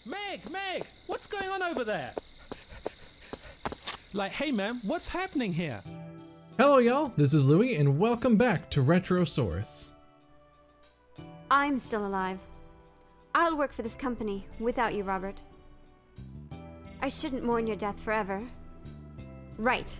Meg, what's going on over there? Like, hey man, what's happening here? Hello y'all, this is Louie and welcome back to Retrosaurus. I'm still alive. I'll work for this company without you, Robert. I shouldn't mourn your death forever. Right.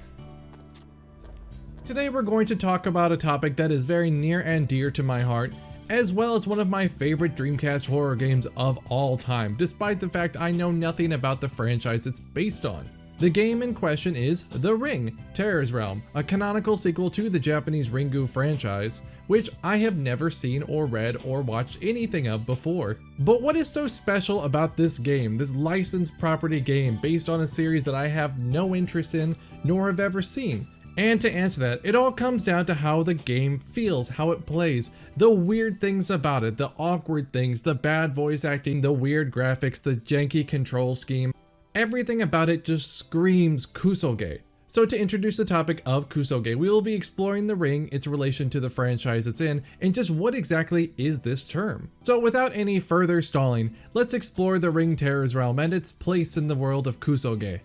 Today we're going to talk about a topic that is very near and dear to my heart, as well as one of my favorite Dreamcast horror games of all time, despite the fact I know nothing about the franchise it's based on. The game in question is The Ring: Terror's Realm, a canonical sequel to the Japanese Ringu franchise, which I have never seen or read or watched anything of before. But what is so special about this game, this licensed property game based on a series that I have no interest in nor have ever seen? And to answer that, it all comes down to how the game feels, how it plays, the weird things about it, the awkward things, the bad voice acting, the weird graphics, the janky control scheme. Everything about it just screams Kusoge. So to introduce the topic of Kusoge, we will be exploring The Ring, its relation to the franchise it's in, and just what exactly is this term. So without any further stalling, let's explore The Ring: Terror's Realm and its place in the world of Kusoge.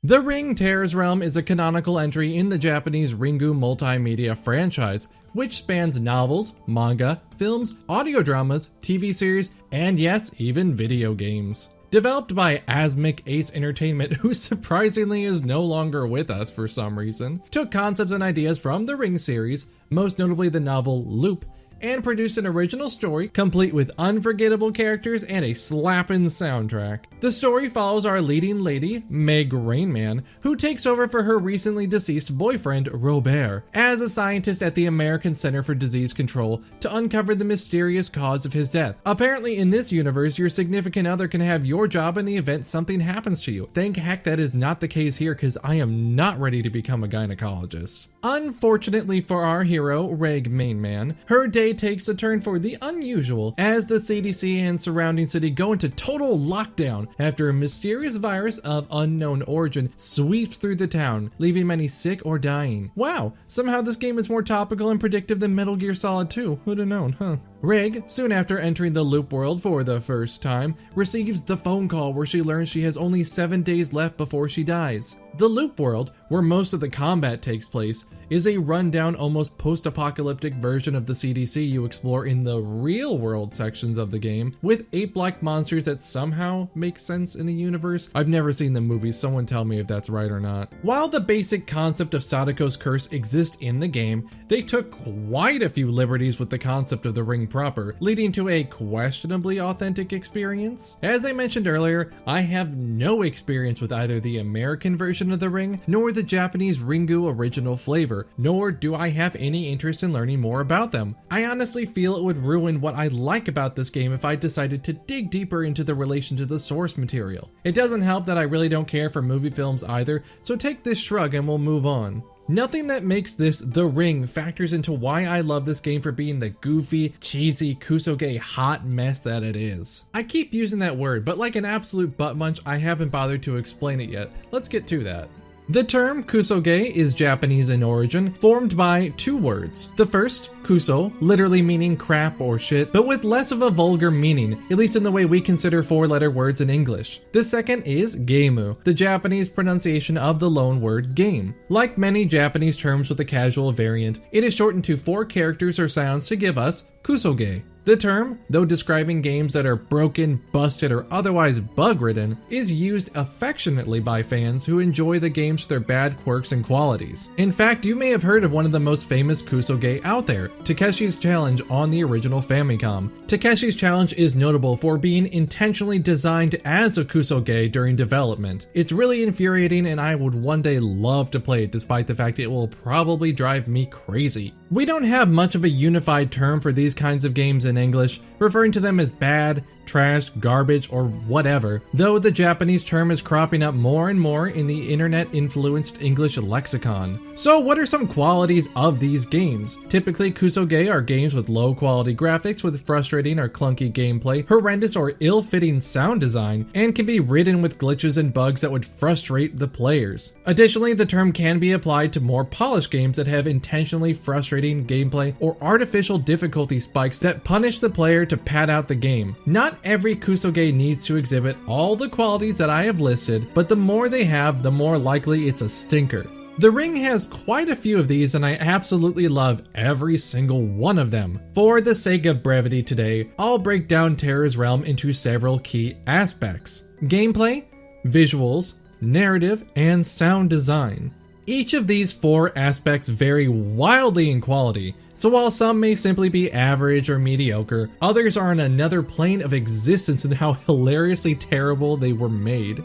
The Ring: Terror's Realm is a canonical entry in the Japanese Ringu multimedia franchise, which spans novels, manga, films, audio dramas, TV series, and yes, even video games. Developed by Asmic Ace Entertainment, who surprisingly is no longer with us for some reason, took concepts and ideas from the Ring series, most notably the novel Loop, and produced an original story complete with unforgettable characters and a slappin' soundtrack. The story follows our leading lady, Meg Rainman, who takes over for her recently deceased boyfriend, Robert, as a scientist at the American Center for Disease Control to uncover the mysterious cause of his death. Apparently in this universe, your significant other can have your job in the event something happens to you. Thank heck that is not the case here, because I am not ready to become a gynecologist. Unfortunately for our hero, Reg Mainman, her day takes a turn for the unusual as the CDC and surrounding city go into total lockdown after a mysterious virus of unknown origin sweeps through the town, leaving many sick or dying. Wow, somehow this game is more topical and predictive than Metal Gear Solid 2. Who'd have known, huh? Reg, soon after entering the Loop world for the first time, receives the phone call where she learns she has only 7 days left before she dies. The Loop world, where most of the combat takes place, is a rundown, almost post-apocalyptic version of the CDC you explore in the real world sections of the game, with ape-like monsters that somehow make sense in the universe. I've never seen the movie, someone tell me if that's right or not. While the basic concept of Sadako's curse exists in the game, they took quite a few liberties with the concept of the ring proper, leading to a questionably authentic experience. As I mentioned earlier, I have no experience with either the American version of the ring, nor the Japanese Ringu original flavor, nor do I have any interest in learning more about them. I honestly feel it would ruin what I like about this game if I decided to dig deeper into the relation to the source material. It doesn't help that I really don't care for movie films either, so take this shrug and we'll move on. Nothing that makes this The Ring factors into why I love this game for being the goofy, cheesy, Kusoge hot mess that it is. I keep using that word, but like an absolute butt munch, I haven't bothered to explain it yet. Let's get to that. The term Kusoge is Japanese in origin, formed by two words. The first, kuso, literally meaning crap or shit, but with less of a vulgar meaning, at least in the way we consider four-letter words in English. The second is geimu, the Japanese pronunciation of the loan word game. Like many Japanese terms with a casual variant, it is shortened to 4 characters or sounds to give us Kusoge. The term, though describing games that are broken, busted, or otherwise bug-ridden, is used affectionately by fans who enjoy the games for their bad quirks and qualities. In fact, you may have heard of one of the most famous Kusoge out there, Takeshi's Challenge on the original Famicom. Takeshi's Challenge is notable for being intentionally designed as a Kusoge during development. It's really infuriating and I would one day love to play it despite the fact it will probably drive me crazy. We don't have much of a unified term for these kinds of games in English, referring to them as bad, trash, garbage, or whatever, though the Japanese term is cropping up more and more in the internet-influenced English lexicon. So what are some qualities of these games? Typically, Kusoge are games with low-quality graphics with frustrating or clunky gameplay, horrendous or ill-fitting sound design, and can be ridden with glitches and bugs that would frustrate the players. Additionally, the term can be applied to more polished games that have intentionally frustrated frustrating gameplay or artificial difficulty spikes that punish the player to pad out the game. Not every Kusoge needs to exhibit all the qualities that I have listed, but the more they have, the more likely it's a stinker. The Ring has quite a few of these, and I absolutely love every single one of them. For the sake of brevity today, I'll break down Terror's Realm into several key aspects: gameplay, visuals, narrative, and sound design. Each of these 4 aspects vary wildly in quality, so while some may simply be average or mediocre, others are on another plane of existence in how hilariously terrible they were made.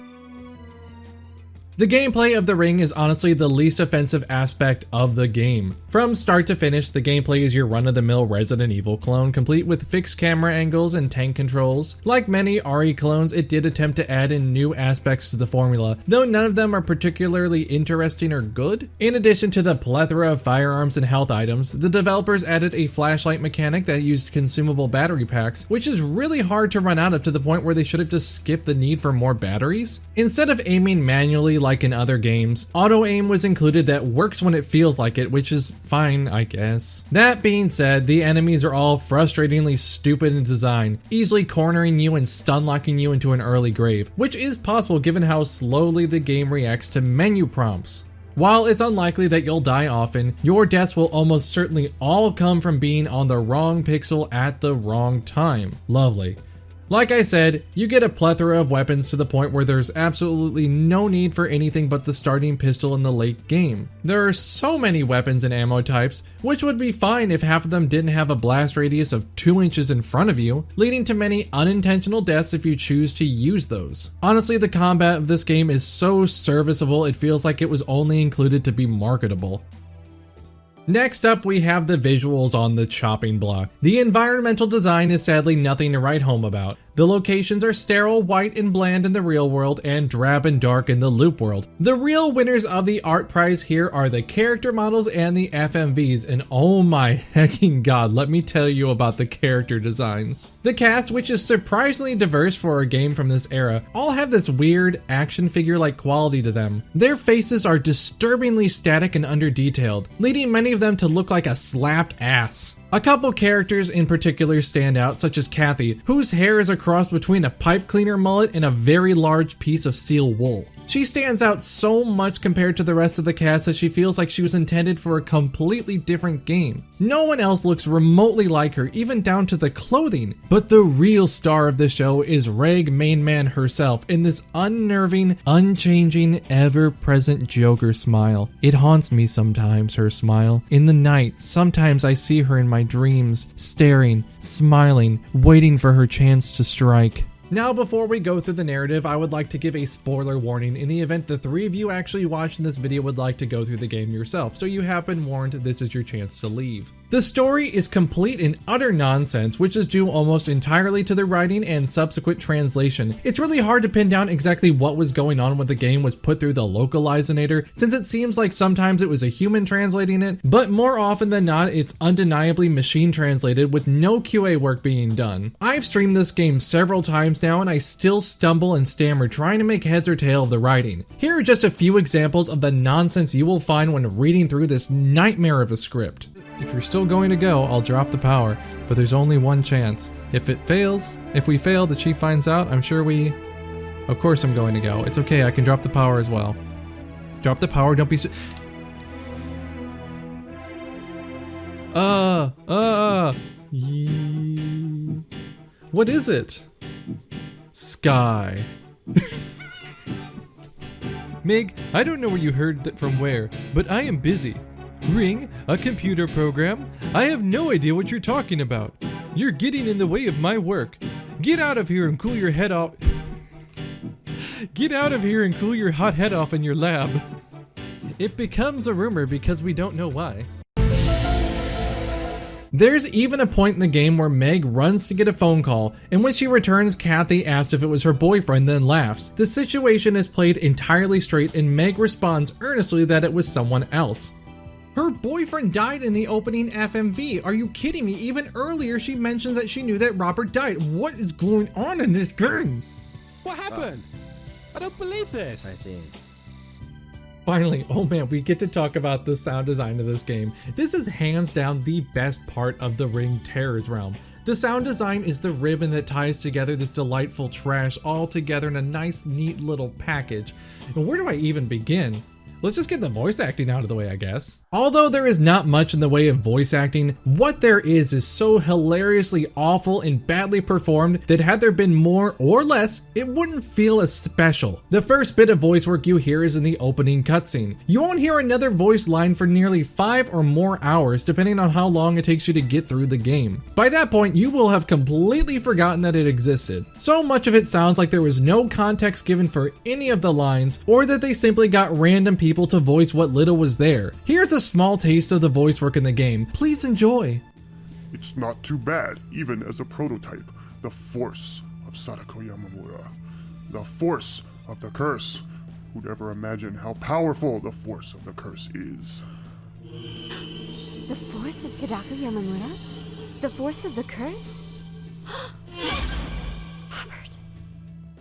The gameplay of The Ring is honestly the least offensive aspect of the game. From start to finish, the gameplay is your run-of-the-mill Resident Evil clone, complete with fixed camera angles and tank controls. Like many RE clones, it did attempt to add in new aspects to the formula, though none of them are particularly interesting or good. In addition to the plethora of firearms and health items, the developers added a flashlight mechanic that used consumable battery packs, which is really hard to run out of, to the point where they should have just skipped the need for more batteries. Instead of aiming manually like in other games, auto aim was included that works when it feels like it, which is fine, I guess. That being said, the enemies are all frustratingly stupid in design, easily cornering you and stun locking you into an early grave, which is possible given how slowly the game reacts to menu prompts. While it's unlikely that you'll die often, your deaths will almost certainly all come from being on the wrong pixel at the wrong time. Lovely. Like I said, you get a plethora of weapons to the point where there's absolutely no need for anything but the starting pistol in the late game. There are so many weapons and ammo types, which would be fine if half of them didn't have a blast radius of 2 inches in front of you, leading to many unintentional deaths if you choose to use those. Honestly, the combat of this game is so serviceable it feels like it was only included to be marketable. Next up, we have the visuals on the chopping block. The environmental design is sadly nothing to write home about. The locations are sterile, white, and bland in the real world, and drab and dark in the loop world. The real winners of the art prize here are the character models and the FMVs, and oh my hecking god, let me tell you about the character designs. The cast, which is surprisingly diverse for a game from this era, all have this weird action figure-like quality to them. Their faces are disturbingly static and under-detailed, leading many of them to look like a slapped ass. A couple characters in particular stand out, such as Kathy, whose hair is a cross between a pipe cleaner mullet and a very large piece of steel wool. She stands out so much compared to the rest of the cast that she feels like she was intended for a completely different game. No one else looks remotely like her, even down to the clothing. But the real star of the show is Reg Mainman herself in this unnerving, unchanging, ever-present Joker smile. It haunts me sometimes, her smile. In the night, sometimes I see her in my dreams, staring, smiling, waiting for her chance to strike. Now, before we go through the narrative, I would like to give a spoiler warning in the event the 3 of you actually watching this video would like to go through the game yourself, so you have been warned this is your chance to leave. The story is complete and utter nonsense, which is due almost entirely to the writing and subsequent translation. It's really hard to pin down exactly what was going on when the game was put through the localizinator, since it seems like sometimes it was a human translating it, but more often than not, it's undeniably machine translated with no QA work being done. I've streamed this game several times now, and I still stumble and stammer trying to make heads or tail of the writing. Here are just a few examples of the nonsense you will find when reading through this nightmare of a script. If you're still going to go, I'll drop the power, but there's only one chance. If we fail, the chief finds out, I'm sure of course I'm going to go. It's okay, I can drop the power as well. Drop the power, don't be What is it? Sky. Mig, I don't know where you heard that from where, but I am busy. Ring, a computer program? I have no idea what you're talking about. You're getting in the way of my work. Get out of here and cool your head off. Get out of here and cool your hot head off in your lab. It becomes a rumor because we don't know why. There's even a point in the game where Meg runs to get a phone call, and when she returns, Kathy asks if it was her boyfriend, then laughs. The situation is played entirely straight, and Meg responds earnestly that it was someone else. Her boyfriend died in the opening FMV. Are you kidding me? Even earlier she mentions that she knew that Robert died. What is going on in this game? What happened? I don't believe this. I see. Finally, oh man, we get to talk about the sound design of this game. This is hands down the best part of the Ring Terrors realm. The sound design is the ribbon that ties together this delightful trash all together in a nice, neat little package. And where do I even begin? Let's just get the voice acting out of the way, I guess. Although there is not much in the way of voice acting, what there is so hilariously awful and badly performed that had there been more or less, it wouldn't feel as special. The first bit of voice work you hear is in the opening cutscene. You won't hear another voice line for nearly 5 or more hours, depending on how long it takes you to get through the game. By that point, you will have completely forgotten that it existed. So much of it sounds like there was no context given for any of the lines, or that they simply got random people to voice what little was there. Here's a small taste of the voice work in the game. Please enjoy. It's not too bad, even as a prototype. The force of Sadako Yamamura. The force of the curse. Who'd ever imagine how powerful the force of the curse is? The force of Sadako Yamamura? The force of the curse? Robert.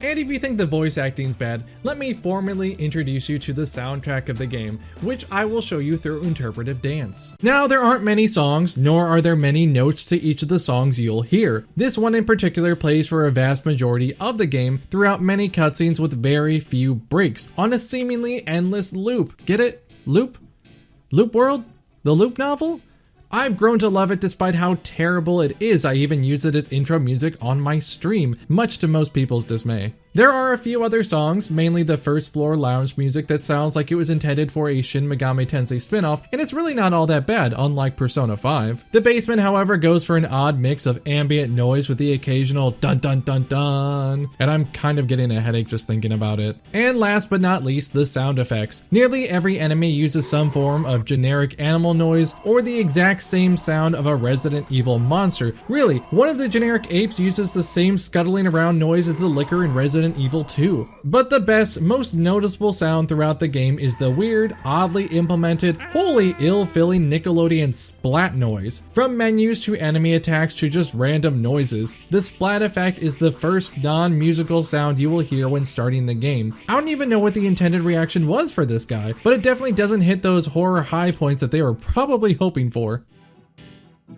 And if you think the voice acting's bad, let me formally introduce you to the soundtrack of the game, which I will show you through interpretive dance. Now, there aren't many songs, nor are there many notes to each of the songs you'll hear. This one in particular plays for a vast majority of the game throughout many cutscenes with very few breaks, on a seemingly endless loop. Get it? Loop? Loop World? The Loop novel? I've grown to love it despite how terrible it is. I even use it as intro music on my stream, much to most people's dismay. There are a few other songs, mainly the first floor lounge music that sounds like it was intended for a Shin Megami Tensei spin-off, and it's really not all that bad, unlike Persona 5. The basement, however, goes for an odd mix of ambient noise with the occasional dun dun dun dun, and I'm kind of getting a headache just thinking about it. And last but not least, the sound effects. Nearly every enemy uses some form of generic animal noise, or the exact same sound of a Resident Evil monster. Really, one of the generic apes uses the same scuttling around noise as the licker in Resident Evil 2. But the best, most noticeable sound throughout the game is the weird, oddly implemented, wholly ill-filling Nickelodeon splat noise. From menus to enemy attacks to just random noises, the splat effect is the first non-musical sound you will hear when starting the game. I don't even know what the intended reaction was for this guy, but it definitely doesn't hit those horror high points that they were probably hoping for.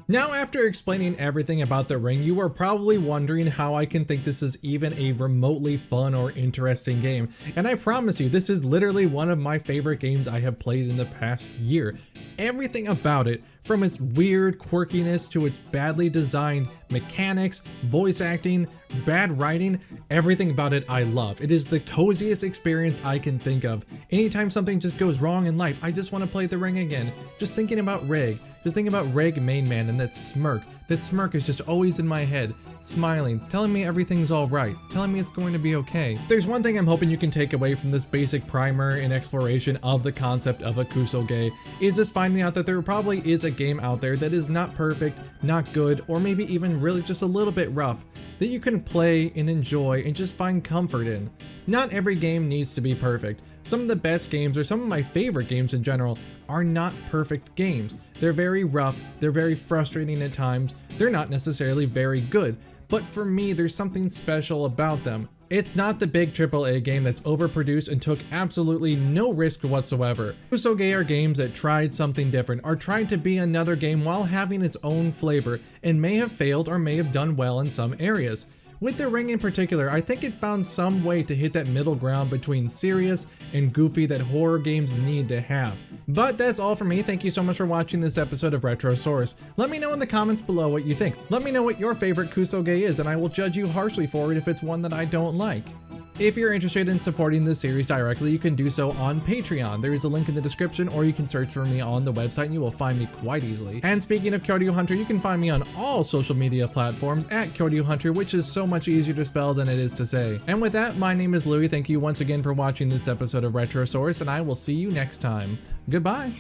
Now, after explaining everything about the Ring, you are probably wondering how I can think this is even a remotely fun or interesting game. And I promise you, this is literally one of my favorite games I have played in the past year. Everything about it, from its weird quirkiness to its badly designed mechanics, voice acting, bad writing, everything about it I love. It is the coziest experience I can think of. Anytime something just goes wrong in life, I just want to play the Ring again. Just thinking about Reg. Just thinking about Reg Main Man and that smirk. That smirk is just always in my head, smiling, telling me everything's alright, telling me it's going to be okay. If there's one thing I'm hoping you can take away from this basic primer and exploration of the concept of a Kusoge, is just finding out that there probably is a game out there that is not perfect, not good, or maybe even really just a little bit rough, that you can play and enjoy and just find comfort in. Not every game needs to be perfect. Some of the best games, or some of my favorite games in general, are not perfect games. They're very rough, they're very frustrating at times, they're not necessarily very good, but for me there's something special about them. It's not the big AAA game that's overproduced and took absolutely no risk whatsoever. Kusoge are games that tried something different, or tried to be another game while having its own flavor, and may have failed or may have done well in some areas. With the Ring in particular, I think it found some way to hit that middle ground between serious and goofy that horror games need to have. But that's all for me. Thank you so much for watching this episode of Retrosaurus. Let me know in the comments below what you think. Let me know what your favorite Kusoge is, and I will judge you harshly for it if it's one that I don't like. If you're interested in supporting this series directly, you can do so on Patreon. There is a link in the description, or you can search for me on the website and you will find me quite easily. And speaking of KyoryuHunter, you can find me on all social media platforms at KyoryuHunter, which is so much easier to spell than it is to say. And with that, my name is Louie. Thank you once again for watching this episode of Retrosaurus, and I will see you next time. Goodbye.